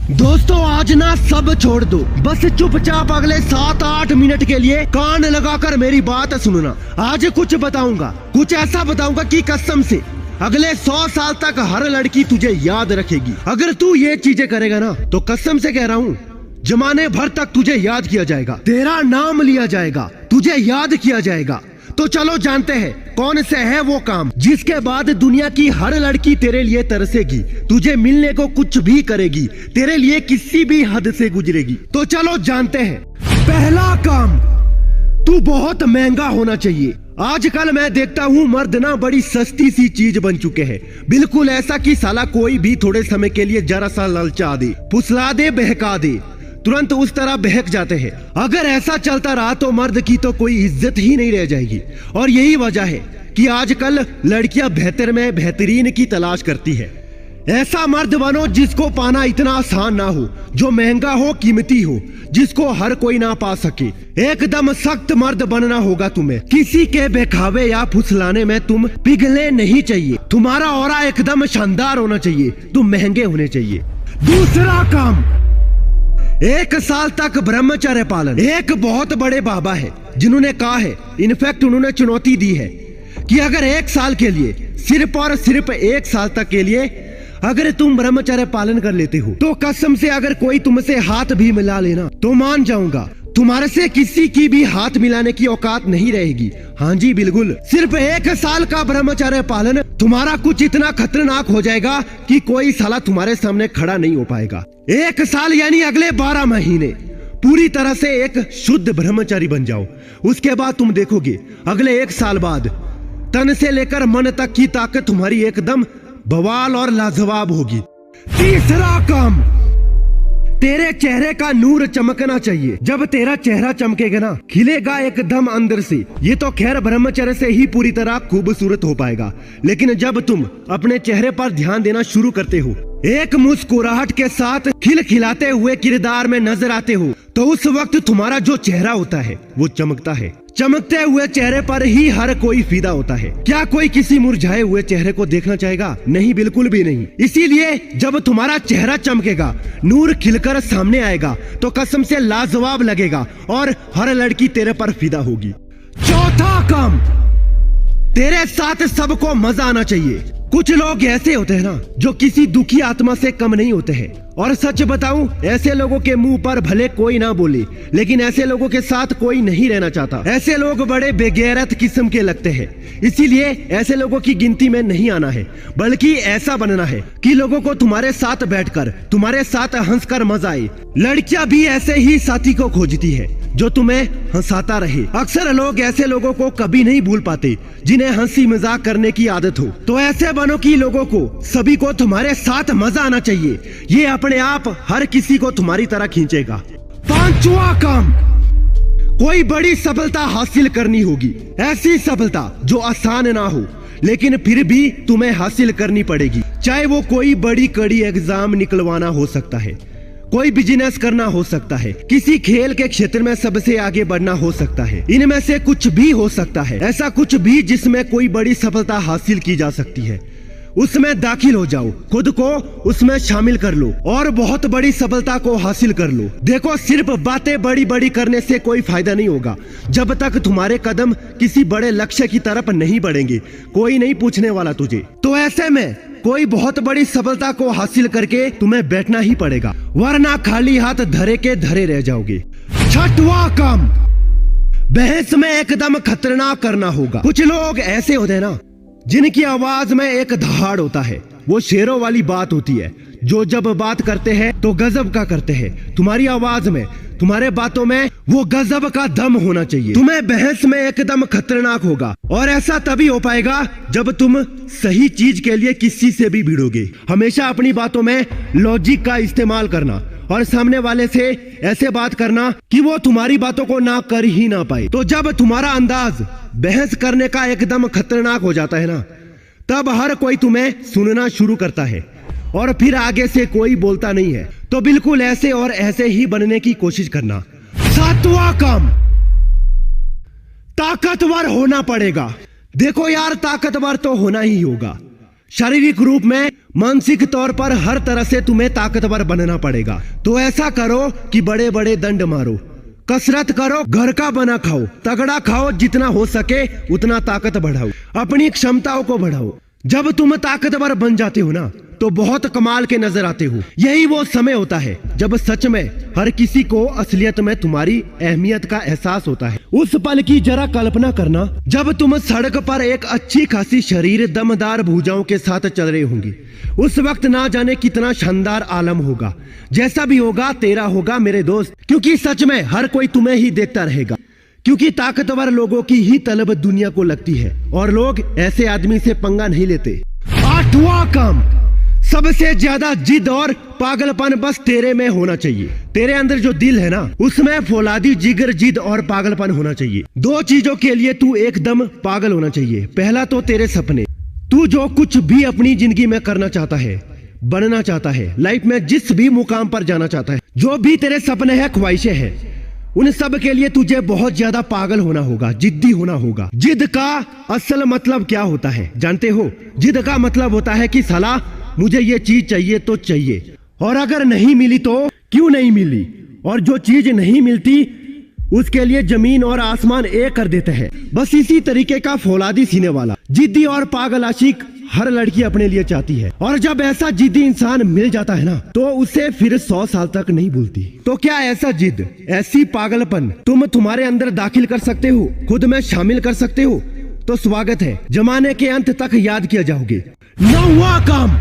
दोस्तों आज ना सब छोड़ दो, बस चुपचाप अगले 7-8 मिनट के लिए कान लगाकर मेरी बात सुनना। आज कुछ बताऊंगा, कुछ ऐसा बताऊंगा कि कसम से अगले 100 साल तक हर लड़की तुझे याद रखेगी। अगर तू ये चीजें करेगा ना तो कसम से कह रहा हूँ जमाने भर तक तुझे याद किया जाएगा, तेरा नाम लिया जाएगा, तुझे याद किया जाएगा। तो चलो जानते हैं कौन से है वो काम जिसके बाद दुनिया की हर लड़की तेरे लिए तरसेगी, तुझे मिलने को कुछ भी करेगी, तेरे लिए किसी भी हद से गुजरेगी। तो चलो जानते हैं। पहला काम, तू बहुत महंगा होना चाहिए। आजकल मैं देखता हूँ मर्द ना बड़ी सस्ती सी चीज बन चुके हैं, बिल्कुल ऐसा कि साला कोई भी थोड़े समय के लिए जरा सा ललचा दे, फुसला दे, बहका दे, तुरंत उस तरह बहक जाते हैं। अगर ऐसा चलता रहा तो मर्द की तो कोई इज्जत ही नहीं रह जाएगी। और यही वजह है कि आजकल लड़कियां बेहतर में बेहतरीन की तलाश करती है। ऐसा मर्द बनो जिसको पाना इतना आसान ना हो, जो महंगा हो, कीमती हो, जिसको हर कोई ना पा सके। एकदम सख्त मर्द बनना होगा तुम्हें। किसी के बहकावे या फुसलाने में तुम पिघलने नहीं चाहिए। तुम्हारा ऑरा एकदम शानदार होना चाहिए, तुम महंगे होने चाहिए। दूसरा काम, 1 साल तक ब्रह्मचर्य पालन। एक बहुत बड़े बाबा है जिन्होंने कहा है, इनफैक्ट उन्होंने चुनौती दी है कि अगर 1 साल के लिए, सिर्फ और सिर्फ 1 साल तक के लिए अगर तुम ब्रह्मचर्य पालन कर लेते हो तो कसम से अगर कोई तुमसे हाथ भी मिला लेना तो मान जाऊंगा तुम्हारे से किसी की भी हाथ मिलाने की औकात नहीं रहेगी। हाँ जी बिल्कुल, सिर्फ 1 साल का ब्रह्मचर्य पालन तुम्हारा कुछ इतना खतरनाक हो जाएगा कि कोई साला तुम्हारे सामने खड़ा नहीं हो पाएगा। 1 साल यानी अगले 12 महीने पूरी तरह से एक शुद्ध ब्रह्मचारी बन जाओ। उसके बाद तुम देखोगे अगले 1 साल बाद तन से लेकर मन तक की ताकत तुम्हारी एकदम बवाल और लाजवाब होगी। तीसरा काम, तेरे चेहरे का नूर चमकना चाहिए। जब तेरा चेहरा चमकेगा ना, खिलेगा एकदम अंदर से। ये तो खैर ब्रह्मचर्य से ही पूरी तरह खूबसूरत हो पाएगा, लेकिन जब तुम अपने चेहरे पर ध्यान देना शुरू करते हो, एक मुस्कुराहट के साथ खिलखिलाते हुए किरदार में नजर आते हो, तो उस वक्त तुम्हारा जो चेहरा होता है वो चमकता है। चमकते हुए चेहरे पर ही हर कोई फिदा होता है। क्या कोई किसी मुरझाए हुए चेहरे को देखना चाहेगा? नहीं, बिल्कुल भी नहीं। इसीलिए जब तुम्हारा चेहरा चमकेगा, नूर खिलकर सामने आएगा तो कसम से लाजवाब लगेगा और हर लड़की तेरे पर फिदा होगी। चौथा काम, तेरे साथ सबको मजा आना चाहिए। कुछ लोग ऐसे होते हैं ना जो किसी दुखी आत्मा से कम नहीं होते हैं। और सच बताऊं, ऐसे लोगों के मुंह पर भले कोई ना बोले, लेकिन ऐसे लोगों के साथ कोई नहीं रहना चाहता। ऐसे लोग बड़े बेगैरत किस्म के लगते हैं। इसीलिए ऐसे लोगों की गिनती में नहीं आना है, बल्कि ऐसा बनना है कि लोगों को तुम्हारे साथ बैठकर, तुम्हारे साथ हंसकर मजा आए। लड़कियां भी ऐसे ही साथी को खोजती है जो तुम्हें हंसाता रहे। अक्सर लोग ऐसे लोगों को कभी नहीं भूल पाते जिन्हें हंसी मजाक करने की आदत हो। तो ऐसे बनो कि लोगों को, सभी को तुम्हारे साथ मजा आना चाहिए। ये अपने आप हर किसी को तुम्हारी तरह खींचेगा। पांचवा काम, कोई बड़ी सफलता हासिल करनी होगी। ऐसी सफलता जो आसान ना हो, लेकिन फिर भी तुम्हें हासिल करनी पड़ेगी। चाहे वो कोई बड़ी कड़ी एग्जाम निकलवाना हो सकता है, कोई बिजनेस करना हो सकता है, किसी खेल के क्षेत्र में सबसे आगे बढ़ना हो सकता है। इनमें से कुछ भी हो सकता है। ऐसा कुछ भी जिसमें कोई बड़ी सफलता हासिल की जा सकती है, उसमें दाखिल हो जाओ, खुद को उसमें शामिल कर लो और बहुत बड़ी सफलता को हासिल कर लो। देखो, सिर्फ बातें बड़ी बड़ी करने से कोई फायदा नहीं होगा जब तक तुम्हारे कदम किसी बड़े लक्ष्य की तरफ नहीं बढ़ेंगे। कोई नहीं पूछने वाला तुझे। तो ऐसे में कोई बहुत बड़ी सफलता को हासिल करके तुम्हें बैठना ही पड़ेगा, वरना खाली हाथ धरे के धरे रह जाओगे। छठवां काम, बहस में एकदम खतरनाक करना होगा। कुछ लोग ऐसे होते हैं ना जिनकी आवाज में एक दहाड़ होता है। वो शेरों वाली बात होती है, जो जब बात करते हैं तो गजब का करते हैं। तुम्हारी आवाज में, तुम्हारे बातों में वो गजब का दम होना चाहिए। तुम्हें बहस में एकदम खतरनाक होगा, और ऐसा तभी हो पाएगा जब तुम सही चीज के लिए किसी से भी भिड़ोगे। हमेशा अपनी बातों में लॉजिक का इस्तेमाल करना और सामने वाले से ऐसे बात करना कि वो तुम्हारी बातों को ना कर ही ना पाए। तो जब तुम्हारा अंदाज बहस करने का एकदम खतरनाक हो जाता है ना, तब हर कोई तुम्हें सुनना शुरू करता है और फिर आगे से कोई बोलता नहीं है। तो बिल्कुल ऐसे और ऐसे ही बनने की कोशिश करना। सातवां काम, ताकतवर होना पड़ेगा। देखो यार, ताकतवर तो होना ही होगा, शारीरिक रूप में, मानसिक तौर पर हर तरह से तुम्हें ताकतवर बनना पड़ेगा। तो ऐसा करो कि बड़े बड़े दंड मारो, कसरत करो, घर का बना खाओ, तगड़ा खाओ, जितना हो सके उतना ताकत बढ़ाओ, अपनी क्षमताओं को बढ़ाओ। जब तुम ताकतवर बन जाते हो ना तो बहुत कमाल के नजर आते हो। यही वो समय होता है जब सच में हर किसी को असलियत में तुम्हारी अहमियत का एहसास होता है। उस पल की जरा कल्पना करना जब तुम सड़क पर एक अच्छी खासी शरीर, दमदार भुजाओं के साथ चल रहे होंगे। उस वक्त ना जाने कितना शानदार आलम होगा। जैसा भी होगा तेरा होगा मेरे दोस्त, क्योंकि सच में हर कोई तुम्हें ही देखता रहेगा। क्योंकि ताकतवर लोगों की ही तलब दुनिया को लगती है और लोग ऐसे आदमी से पंगा नहीं लेते। 8वां काम, सबसे ज्यादा जिद और पागलपन बस तेरे में होना चाहिए। तेरे अंदर जो दिल है ना उसमें फौलादी जिगर, जिद और पागलपन होना चाहिए। 2 चीजों के लिए तू एकदम पागल होना चाहिए। पहला तो तेरे सपने, तू जो कुछ भी अपनी जिंदगी में करना चाहता है, बनना चाहता है, लाइफ में जिस भी मुकाम पर जाना चाहता है, जो भी तेरे सपने हैं, ख्वाहिशें हैं, उन सब के लिए तुझे बहुत ज्यादा पागल होना होगा, जिद्दी होना होगा। जिद का असल मतलब क्या होता है जानते हो? जिद का मतलब होता है कि साला मुझे ये चीज चाहिए तो चाहिए, और अगर नहीं मिली तो क्यों नहीं मिली, और जो चीज नहीं मिलती उसके लिए जमीन और आसमान एक कर देते हैं। बस इसी तरीके का फौलादी सीने वाला, जिद्दी और पागल आशिक हर लड़की अपने लिए चाहती है। और जब ऐसा जिद्दी इंसान मिल जाता है ना तो उसे फिर 100 साल तक नहीं भूलती। तो क्या ऐसा जिद, ऐसी पागलपन तुम तुम्हारे अंदर दाखिल कर सकते हो, खुद में शामिल कर सकते हो? तो स्वागत है, जमाने के अंत तक याद किया जाओगे। 9वां काम,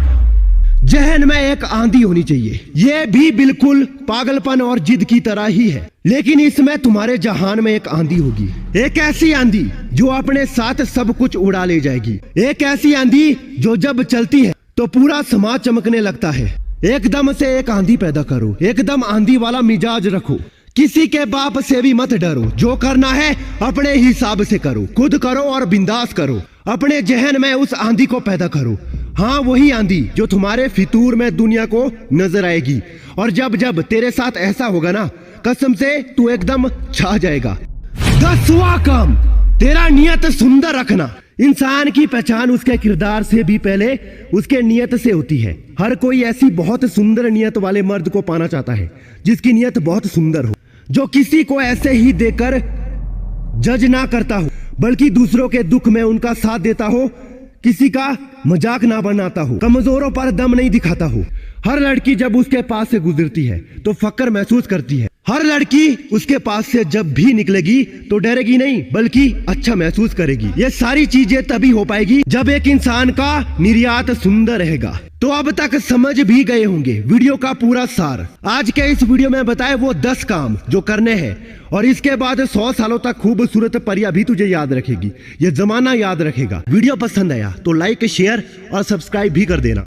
जहन में एक आंधी होनी चाहिए। यह भी बिल्कुल पागलपन और जिद की तरह ही है, लेकिन इसमें तुम्हारे जहान में एक आंधी होगी। एक ऐसी आंधी जो अपने साथ सब कुछ उड़ा ले जाएगी। एक ऐसी आंधी जो जब चलती है तो पूरा समाज चमकने लगता है। एकदम से एक आंधी पैदा करो, एकदम आंधी वाला मिजाज रखो। किसी के बाप से भी मत डरो, जो करना है अपने हिसाब से करो, खुद करो और बिंदास करो। अपने जहन में उस आंधी को पैदा करो। हाँ, वही आंधी जो तुम्हारे फितूर में दुनिया को नजर आएगी। और जब जब तेरे साथ ऐसा होगा ना, कसम से तू एकदम छा जाएगा। 10वां काम, तेरा नियत सुंदर रखना। इंसान की पहचान उसके किरदार से भी पहले उसके नियत से होती है। हर कोई ऐसी बहुत सुंदर नियत वाले मर्द को पाना चाहता है जिसकी नियत बहुत सुंदर हो, जो किसी को ऐसे ही देखकर जज ना करता हो, बल्कि दूसरों के दुख में उनका साथ देता हो, किसी का मजाक ना बनाता हो, कमजोरों पर दम नहीं दिखाता हो। हर लड़की जब उसके पास से गुजरती है तो फक्र महसूस करती है। हर लड़की उसके पास से जब भी निकलेगी तो डरेगी नहीं, बल्कि अच्छा महसूस करेगी। ये सारी चीजें तभी हो पाएगी जब एक इंसान का निर्यात सुंदर रहेगा। तो अब तक समझ भी गए होंगे वीडियो का पूरा सार। आज के इस वीडियो में बताए वो 10 काम जो करने हैं, और इसके बाद 100 सालों तक खूबसूरत परिया भी तुझे याद रखेगी, ये जमाना याद रखेगा। वीडियो पसंद आया तो लाइक, शेयर और सब्सक्राइब भी कर देना।